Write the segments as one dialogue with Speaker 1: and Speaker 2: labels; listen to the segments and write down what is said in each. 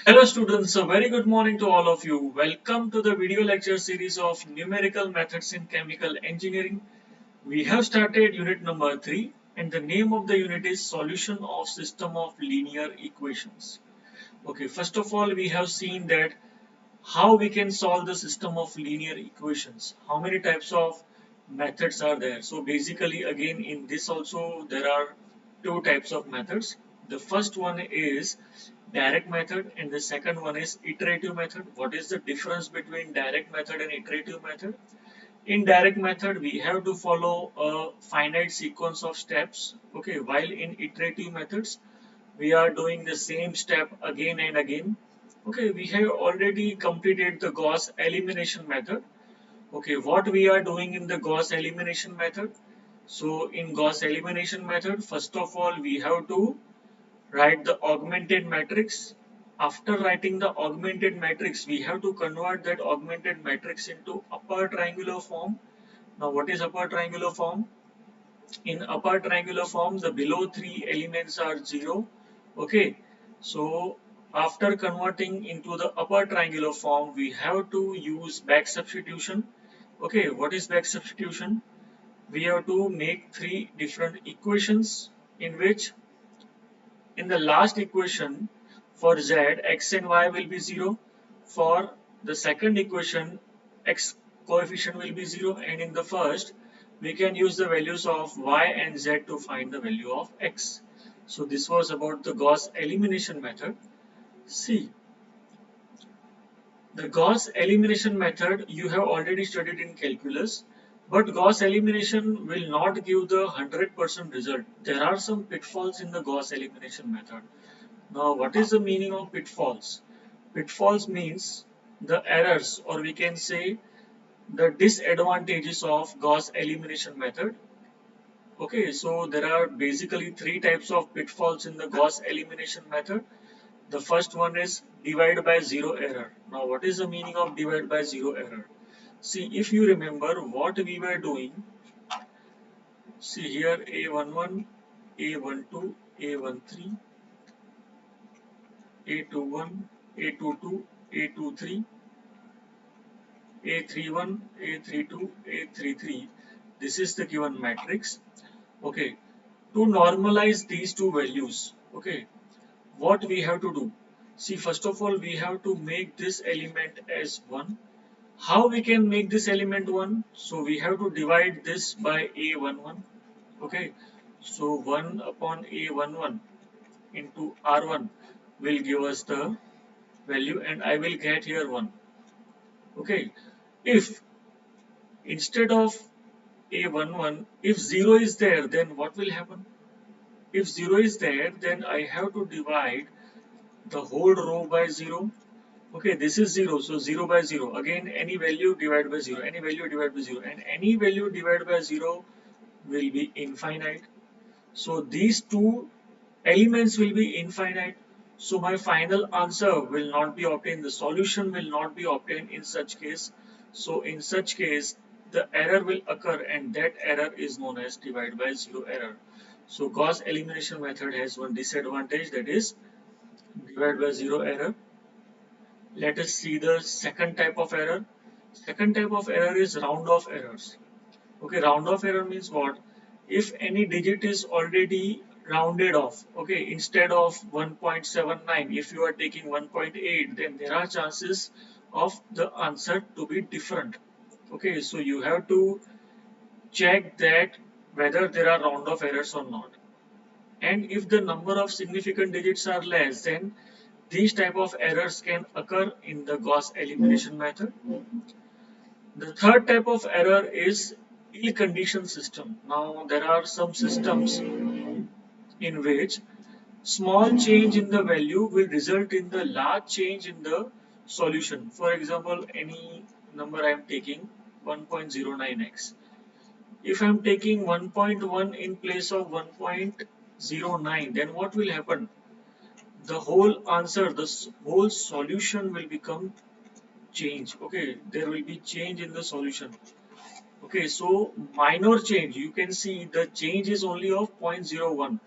Speaker 1: Hello students, a very good morning to all of you. Welcome to the video lecture series of numerical methods in chemical engineering. We have started unit number 3 and the name of the unit is solution of system of linear equations. Okay, first of all we have seen that how we can solve the system of linear equations. How many types of methods are there? So basically again in this also there are two types of methods. The first one is direct method and the second one is iterative method. What is the difference between direct method and iterative method? In direct method we have to follow a finite sequence of steps, okay, while in iterative methods we are doing the same step again and again. Okay, we have already completed the Gauss elimination method. Okay, what we are doing in the Gauss elimination method? So in Gauss elimination method, first of all, we have to write the augmented matrix. After writing the augmented matrix, we have to convert that augmented matrix into upper triangular form. Now, what is upper triangular form? In upper triangular form, the below three elements are 0. Okay, so after converting into the upper triangular form, we have to use back substitution. Okay, what is back substitution? We have to make three different equations in which in the last equation for z, x and y will be 0. For the second equation, x coefficient will be 0, and in the first, we can use the values of y and z to find the value of x. So this was about the Gauss elimination method. See, the Gauss elimination method you have already studied in calculus, but Gauss elimination will not give the 100% result. There are some pitfalls in the Gauss elimination method. Now, what is the meaning of pitfalls? Pitfalls means the errors, or we can say the disadvantages of Gauss elimination method. Okay, so there are basically three types of pitfalls in the Gauss elimination method. The first one is divide by zero error. Now, what is the meaning of divide by zero error? See, if you remember what we were doing, see here A11, A12, A13, A21, A22, A23, A31, A32, A33. This is the given matrix. Okay, to normalize these two values, okay, what we have to do? See, first of all, we have to make this element as 1. How we can make this element 1? So we have to divide this by A11. Okay, so 1 upon A11 into R1 will give us the value and I will get here 1. Okay, if instead of A11, if 0 is there, then what will happen? If 0 is there, then I have to divide the whole row by 0. Okay, this is 0, so 0 by 0. Again, any value divided by 0, any value divided by 0, and any value divided by 0 will be infinite. So these two elements will be infinite. So my final answer will not be obtained. The solution will not be obtained in such case. So in such case, the error will occur and that error is known as divide by zero error. So Gauss elimination method has one disadvantage, that is divide by zero error. Let us see the second type of error. Second type of error is round off errors. Okay, round off error means what? If any digit is already rounded off, okay, instead of 1.79, if you are taking 1.8, then there are chances of the answer to be different. Okay, so you have to check that whether there are round off errors or not. And if the number of significant digits are less, then these type of errors can occur in the Gauss elimination method. The third type of error is ill-conditioned system. Now there are some systems in which small change in the value will result in the large change in the solution. For example, any number I am taking 1.09x. If I am taking 1.1 in place of 1.09, then what will happen? The whole answer, the whole solution will become change. Okay, there will be change in the solution. Okay, so minor change, you can see the change is only of 0.01,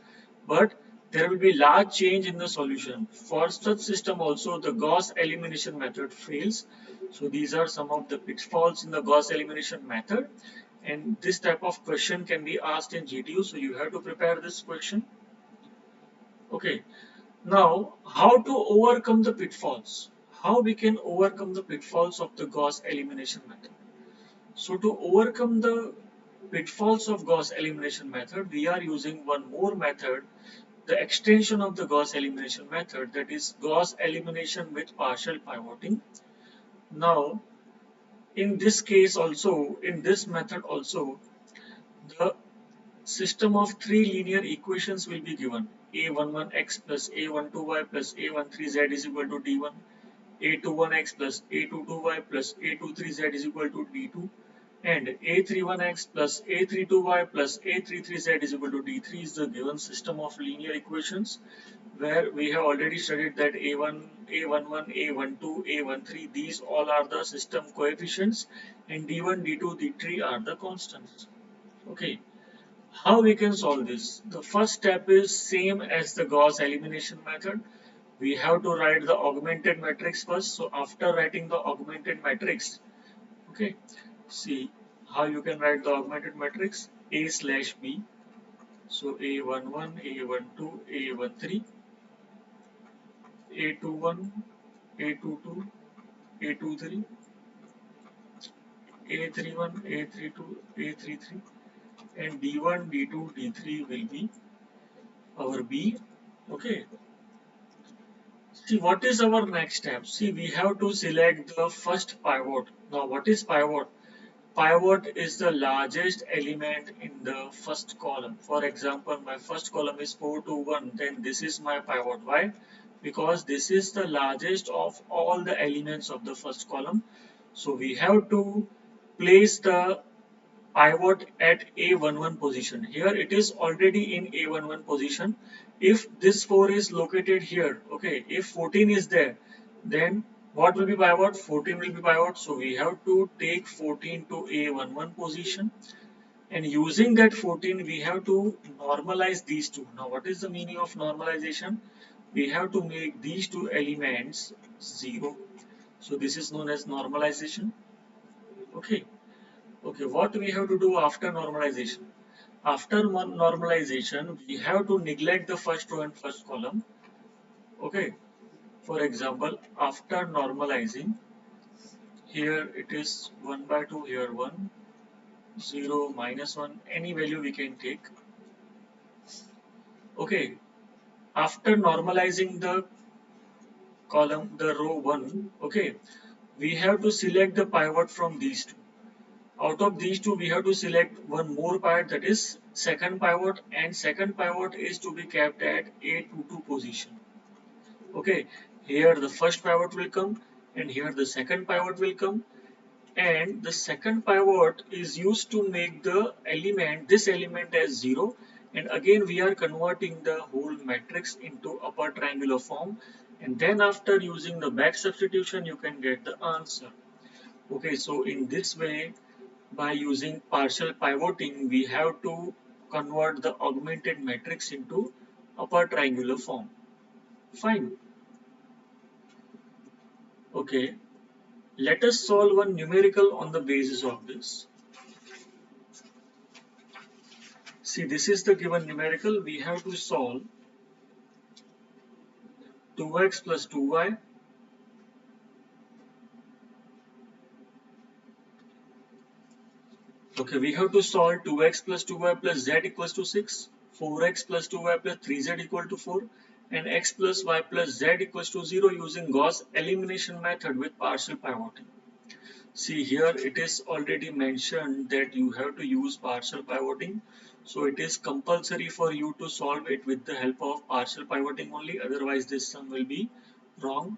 Speaker 1: but there will be large change in the solution. For such system also the Gauss elimination method fails. So these are some of the pitfalls in the Gauss elimination method, and this type of question can be asked in GTU, so you have to prepare this question. Okay, now how to overcome the pitfalls? How we can overcome the pitfalls of the Gauss elimination method? So to overcome the pitfalls of Gauss elimination method, we are using one more method, the extension of the Gauss elimination method, that is Gauss elimination with partial pivoting. Now, in this case also, in this method also, the system of three linear equations will be given. A11x plus A12y plus A13z is equal to D1. A21x plus A22y plus A23z is equal to D2. And A31x plus A32y plus A33z is equal to D3 is the given system of linear equations, where we have already studied that A1, A11, A12, A13, these all are the system coefficients, and D1, D2, D3 are the constants. Okay, how we can solve this? The first step is same as the Gauss elimination method. We have to write the augmented matrix first. So after writing the augmented matrix, okay, see how you can write the augmented matrix. A slash B. So A11, A12, A13, A21, A22, A23, A31, A32, A33, and D1, D2, D3 will be our B. Okay. See, what is our next step? See, we have to select the first pivot. Now, what is pivot? Pivot is the largest element in the first column. For example, my first column is 4 to 1, then this is my pivot. Why? Because this is the largest of all the elements of the first column. So we have to place the pivot at A11 position. Here it is already in A11 position. If this 4 is located here, okay, if 14 is there, then what will be pivot? 14 will be pivot. So we have to take 14 to A11 position, and using that 14 we have to normalize these two. Now what is the meaning of normalization? We have to make these two elements 0. So this is known as normalization. Okay. Okay, what we have to do after normalization? After normalization, we have to neglect the first row and first column. Okay, for example, after normalizing, here it is 1 by 2, here 1, 0, minus 1, any value we can take. Okay, after normalizing the column, the row 1, okay, we have to select the pivot from these two. Out of these two, we have to select one more pivot, that is second pivot, and second pivot is to be kept at A22 position. Okay, here the first pivot will come, and here the second pivot will come, and the second pivot is used to make the element, this element as 0, and again we are converting the whole matrix into upper triangular form, and then after using the back substitution you can get the answer. Okay, so in this way, by using partial pivoting, we have to convert the augmented matrix into upper triangular form. Fine. Okay. Let us solve one numerical on the basis of this. See, this is the given numerical. We have to solve 2x plus 2y. Okay, we have to solve 2x plus 2y plus z equals to 6, 4x plus 2y plus 3z equal to 4, and x plus y plus z equals to 0 using Gauss elimination method with partial pivoting. See, here it is already mentioned that you have to use partial pivoting. So it is compulsory for you to solve it with the help of partial pivoting only, otherwise this sum will be wrong.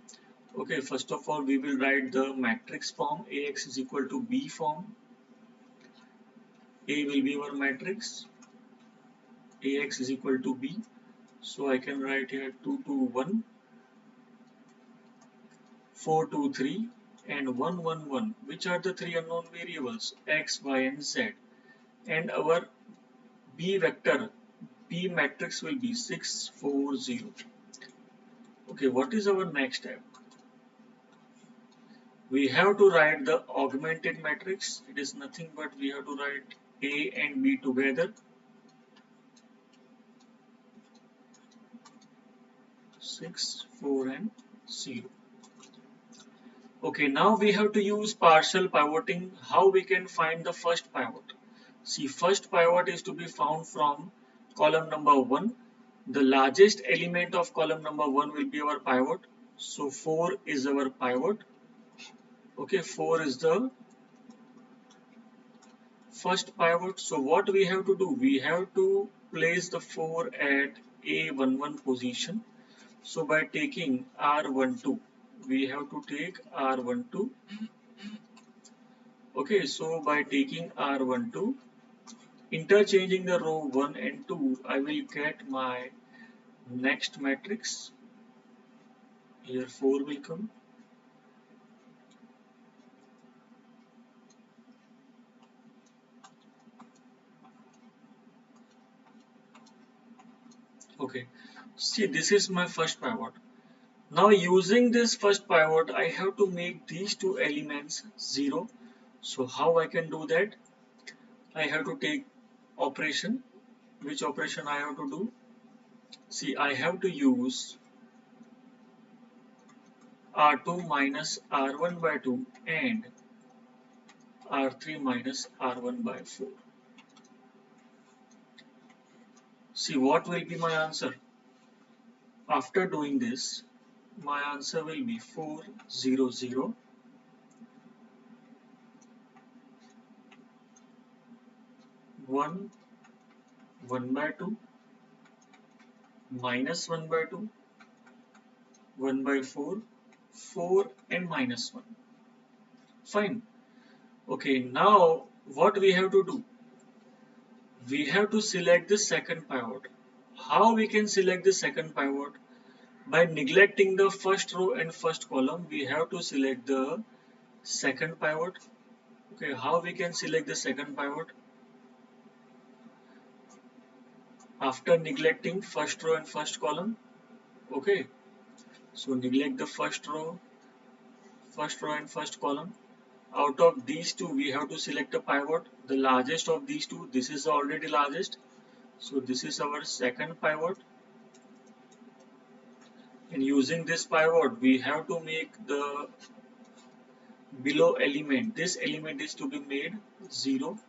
Speaker 1: Okay, first of all we will write the matrix form. Ax is equal to B form. A will be our matrix. Ax is equal to B. So I can write here 2 to 1, 4 to 3, and 1 1 1, which are the three unknown variables x, y, and z. And our B vector, P matrix will be 6, 4, 0. Okay, what is our next step? We have to write the augmented matrix. It is nothing but we have to write A and B together. 6, 4 and 0. Okay, now we have to use partial pivoting. How we can find the first pivot? See, first pivot is to be found from column number 1. The largest element of column number 1 will be our pivot. So 4 is our pivot. Okay, 4 is the first pivot. So what we have to do? We have to place the 4 at A11 position. So by taking R12, we have to take R12. Okay, so by taking R12, interchanging the row 1 and 2, I will get my next matrix. Here 4 will come. Okay, see, this is my first pivot. Now using this first pivot, I have to make these two elements 0. So how I can do that? I have to take operation. Which operation I have to do? See, I have to use R2 minus R1 by 2 and R3 minus R1 by 4. See, what will be my answer? After doing this, my answer will be 4, 0, 0, 1, 1 by 2, minus 1 by 2, 1 by 4, 4 and minus 1. Fine. Okay, now what we have to do? We have to select the second pivot. How we can select the second pivot? By neglecting the first row and first column, we have to select the second pivot. Okay, how we can select the second pivot? After neglecting first row and first column. Okay, so neglect the first row and first column. Out of these two, we have to select a pivot. The largest of these two, this is already largest. So this is our second pivot. And using this pivot, we have to make the below element. This element is to be made 0.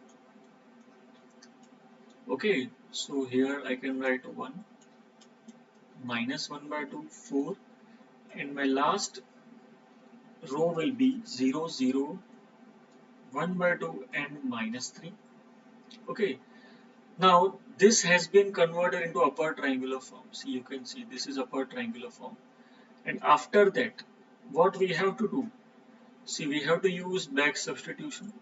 Speaker 1: Okay, so here I can write 1, minus 1 by 2, 4. And my last row will be 0, 0, 1 by 2 and minus 3. Okay, now this has been converted into upper triangular form. See, you can see this is upper triangular form. And after that, what we have to do? See, we have to use back substitution.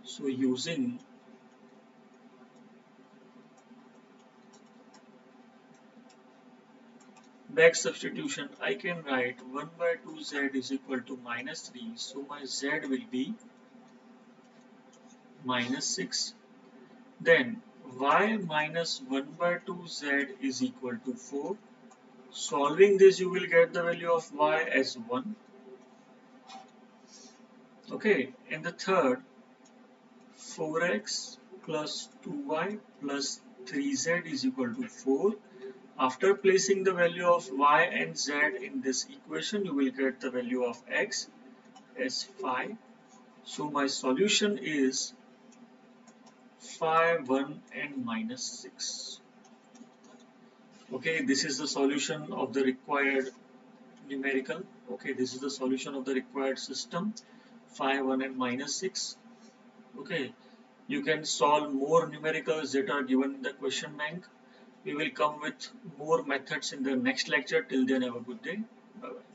Speaker 1: So using back substitution, I can write 1 by 2z is equal to minus 3. So my z will be minus 6. Then y minus 1 by 2z is equal to 4. Solving this, you will get the value of y as 1. Okay, and the third, 4x plus 2y plus 3z is equal to 4. After placing the value of y and z in this equation, you will get the value of x as 5. So my solution is 5, 1 and minus 6. Okay, this is the solution of the required numerical. Okay, this is the solution of the required system, 5, 1 and minus 6. Okay, you can solve more numericals that are given in the question bank. We will come with more methods in the next lecture. Till then, have a good day. Bye bye.